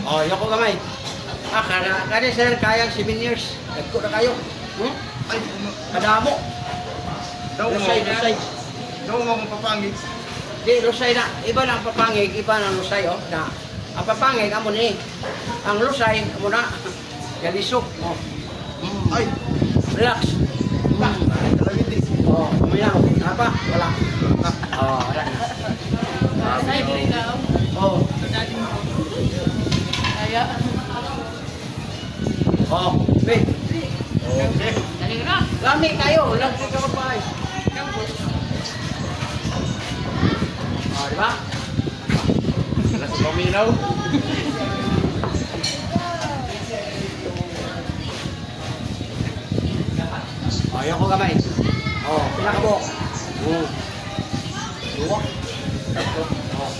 Oh, yoko gamay. Kani sir, kayang 7 years. Nagko na kayo. Ay, Kadamo. daw mo. Lusay. Daw mo akong papangit. Di, lusay na. Iba na ang papangig, iba na ang lusay, oh. Na, ang papangig, amo ni. Ang lusay, amo na. Galisok. Oh. Ay, Relax. kalawiti. Oh, umiyaw. Apa? Wala. Oh, wala na. Ay, ikaw. Oh. Kaya. Oh. Wait. Okay. Dali na. Lami kayo. Lagi ka pa. Oh, di ba? Wala sa paminaw. Oh, yung ko gamay. Oh, pinakabok. Luwak. Oh.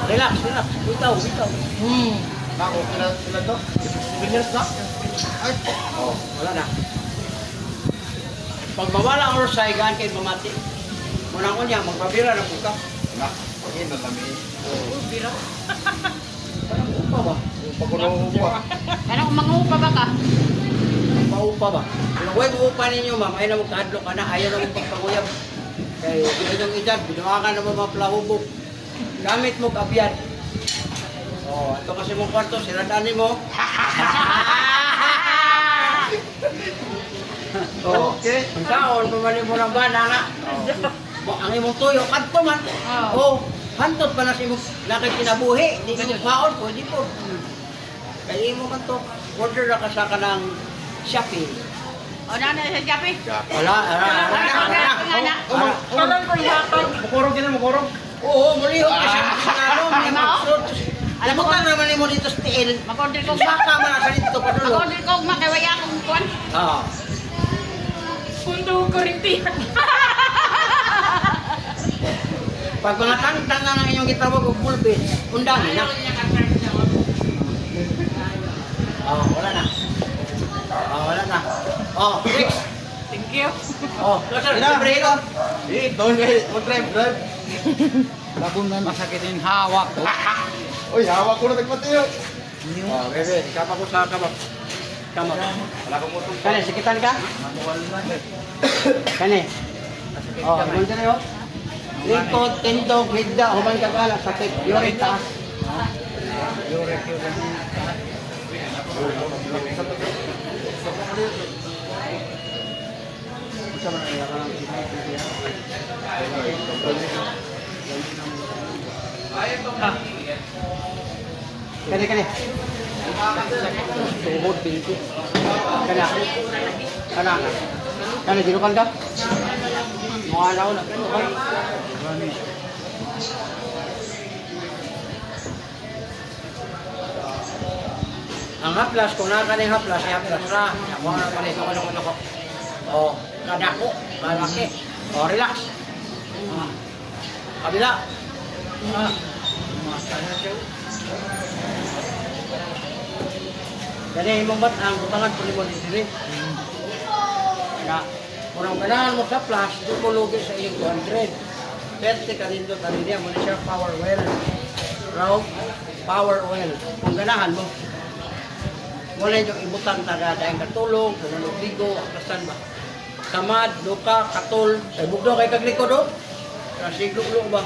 Relax, relax. Bitaw, bitaw. Ako, sila to? 7 years na? Ay, Oh, wala na. Pag mawala ang rusay, gaan kayo mamati. Muna ko niya, magpabira na po ka. wala. Pagin na kami. Biro. Parang upa ba? Pagkulang upo. Ano kung mangupa ba ka? Paupa ba? Kung huwag upa ninyo, ma'am, ayaw na magkadlo ka na, ayaw na magpagpaguyab. Kaya yung edad, binuha ka na mga plahubog. Gamit mo kabyad. Oh, ito kasi mong kwarto, siradani mo. Oh, Okay. ang taon, pumali mo ng bana nga. Ang imong tuyo, kadto man. Oh, hantot pa na si mo nakikinabuhi. Hindi ka magpaon, pwede po. Kaya imo man to, order na ka sa kanang Shopee. O na sa Japi. Wala. Karon ko ihapon. Mukurog din, mukurog. Oo, mulihot ka siya. Ano, Ay, mao? Alam mo ka naman mo dito sa tiil. Mag-order ko Baka man sa dito pa dulo. Mag-order ko makawaya akong kuwan. Oo. Kundo ko rin Pag mga tangtang na ng inyong gitawag o pulpit, undangin na. Oh, wala na. Oh, wala na. Oh, next. Thank you. Oh, sir, libre ito. Doon kayo, mag-drive, drive. Labong na masakitin hawak ko. Uy, hawak ko na nagpatiyo. Oh, bebe, kapa ko sa kabak. Kamak. Wala kang motor. Kani, sikitan ka? Kani. Oh, ganda na yun. Lingkod, tindog, higda, human ka kala, sakit, yuri, taas. Kani, kani. Tuhod, pinti. Kana. Kana. Kana, dinukan ka? Mga alaw na. Ang haplas, kung naka ng haplas, i-haplas na. Ako na pala ito, ano ko. O, kadako, malaki. O, relax. Kabila. Ganyan yung ba't ang butangan po ni mo dito. Kaya, kung ganahan mo sa flash, doon mo lugi sa iyong 200. Pwede ka rin doon, kanina niya, muna siya power well. Raw, power well. Kung ganahan mo, muna yung ibutang taga dahil katulong, tulong bigo, akasan ba? Samad, luka, katul, ay bugdo kay kagliko do? Kasi glulo ba?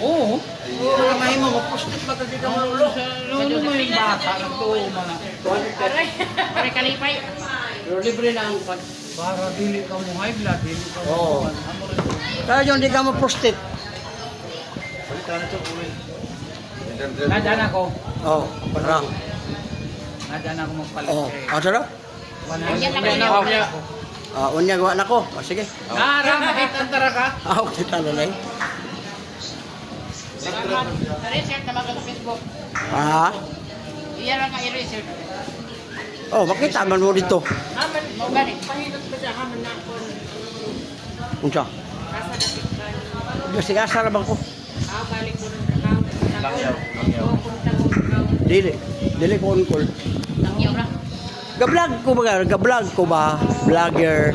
Oo. Oo, may mo, mapustit ba kasi kang lulo? Lolo mo yung bata. Nagtuo mga. Aray, aray kalipay. Pero libre na ang pag... Para dili ka mo high blood. Dili ka mo. Oo. Amo rin. Kaya yung di ka mapustit. Nadyan ako. Oo, parang. Nadyan ako magpalit. Oo, ang sarap. Ayan lang Nadyan kayo. ako. Unya gawa na ko. O, sige. Nara, makitantara ka. Okay, talo na eh. Research naman ka sa Facebook. Ah, Iyan lang ka i-research. oh, makita man mo dito. Haman, mo gani. Unsa? Kasi asar bang ko. Balik mo ng kakao. Langyaw. Dili. Dili ko on call. Langyaw na. Gablog ko ba? Vlogger.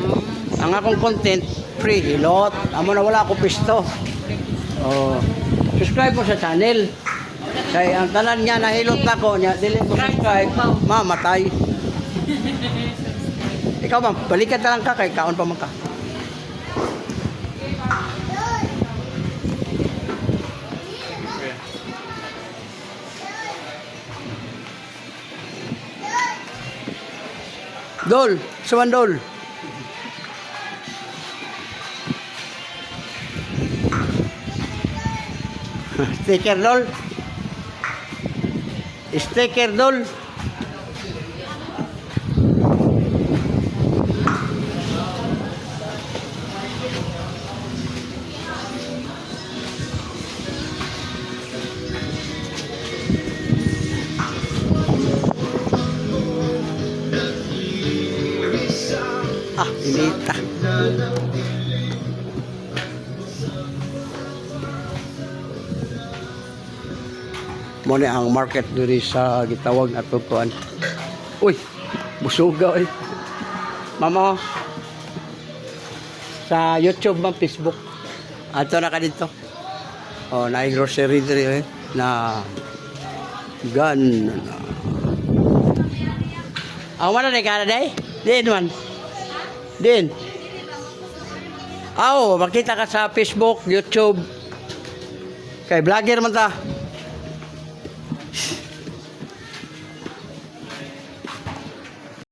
Ang akong content, free hilot. Amo na wala ko pisto. Oh. Subscribe mo sa channel. Kaya ang tanan niya nahilot na ko niya, dili mo subscribe, mamatay. Ikaw ma'am, balikan na lang ka kay kaon pa man ka. Dol, suman dol. Sticker dol. Sticker dol. Ah, inita. Mo ni ang market diri sa gitawag na tutuan. Uy, busuga oy. Mama, sa YouTube man, Facebook. Ato na ka dito. Oh, na grocery diri na gun. Ang mana ni kana day? Din man. Din. Makita ka sa Facebook, YouTube. Kay vlogger man ta.